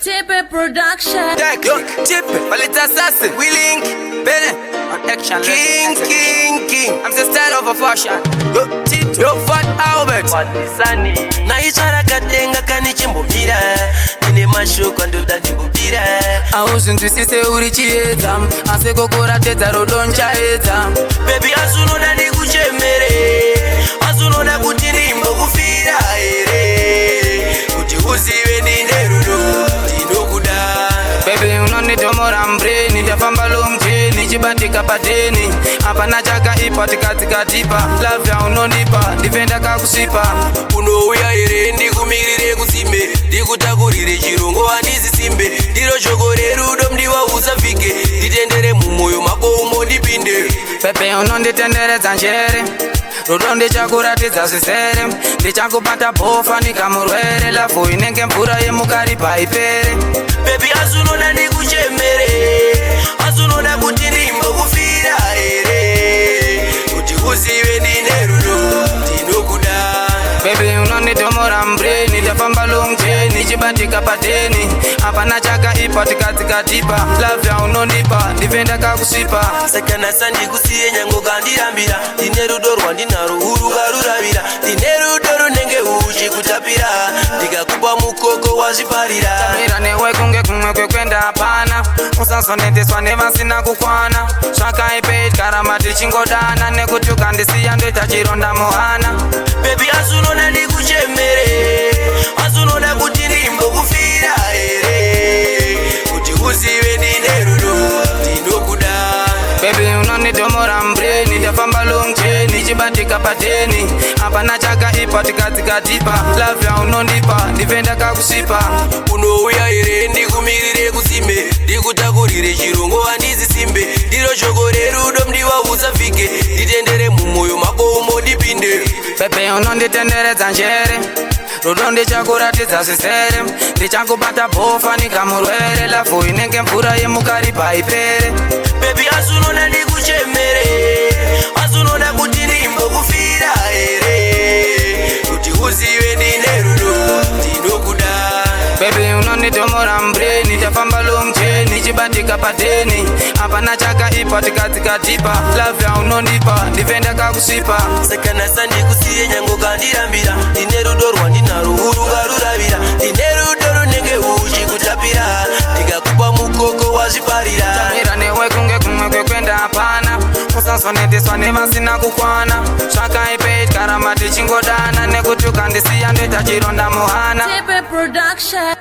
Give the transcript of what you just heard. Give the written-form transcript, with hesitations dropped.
Tipe Production. Tipe, Valita Assassin, we link, Bene, Action, King. I'm the style of a fashion. Tipe, yo Fat Albert. Na ichara katenga kanichimbukira, nine mashuko ndoda ndimbukira. Ausinzwisise uri chiedza, asi kokora tedza rodonchaedza. Baby azunoda ndikuchemere, azunoda kuti ndimbokufira here, kuti uzive ndine rudo ndinokuda. Baby unonitomora mbreni, ndafamba lomjeni, chibatika padeni, apana chakaipa tikatikatipa, love ya unonipa, ndifenda kakusipa. Unouya here ndikumirire kuzimbe, ndikutakurire chirongo handizisimbe, ndiro shoko rerudo mdiwa usafike, nditendere mumoyo mako umo ndipinde. Baby unonditenderedza njere, rudo ndichakuratidza zvisere, ndichakubata bhofa nikamurwere, lavhu inenge mvura yemukaripa ipere. Baby azunoda ndikuchemere, azunoda kuti ndimbokufira here, kuti uzive ndine rudo ndinokuda. Baby unonitomora mbreni, ndafamba lomjeni, chibatika padeni, apana chakaipa tikatikatipa, love ya unonipa, ndifenda kakusipa. Sakanasa ndikusiye nyango kandirambira, ndine rudo rwandinaro urukaruravira, ndine rudo runenge uchikutapira, ndikakupa mukoko wazviparira. Tamira newe kunge kumwe kwekwenda hapana, usazoneteswa nevasina kukwana, zvakaipe karama tichingodana, nekuti ukandisiya ndoita chironda muhana. Baby azunoda ndikuchemere, azunoda kuti ndimbokufira here, kuti uzive ndine rudo ndinokuda. Baby unonitomora mbreni, ndafamba lomjeni, chibatika padeni, apana chakaipa tikatikatipa, love ya unonipa, ndifenda kakusipa. Unouya here ndikumirire kuzimbe, ndikutakurire chirongo handizisimbe, ndiro shoko rerudo mdiwa usafike, nditendere mumoyo mako umo ndipinde. Baby unonditenderedza njere, rudo ndichakuratidza zvisere, ndichakubata bhofa nikamurwere, lavhu inenge mvura yemukaripa ipere. Baby azunoda ndikuchemere, azunoda kuti ndimbokufira here, kuti uzive ndine rudo ndinokuda. Baby unonitomora mbreni, ndafamba lomjeni, chibatika padeni, apana chakaipa tikatikatipa, love ya unonipa, ndifenda kakusipa. Sakanasa ndikusiye nyango kandirambira, ndine rudo rwandinaro urukaruravira, ndine rudo runenge uchikutapira, ndikakupa mukoko wazviparira. Tamira newe kunge kumwe kwekwenda hapana, usazoneteswa nevasina kukwana, zvakaipe karama tichingodana, nekuti ukandisiya ndoita chironda muhana. Tipe Production.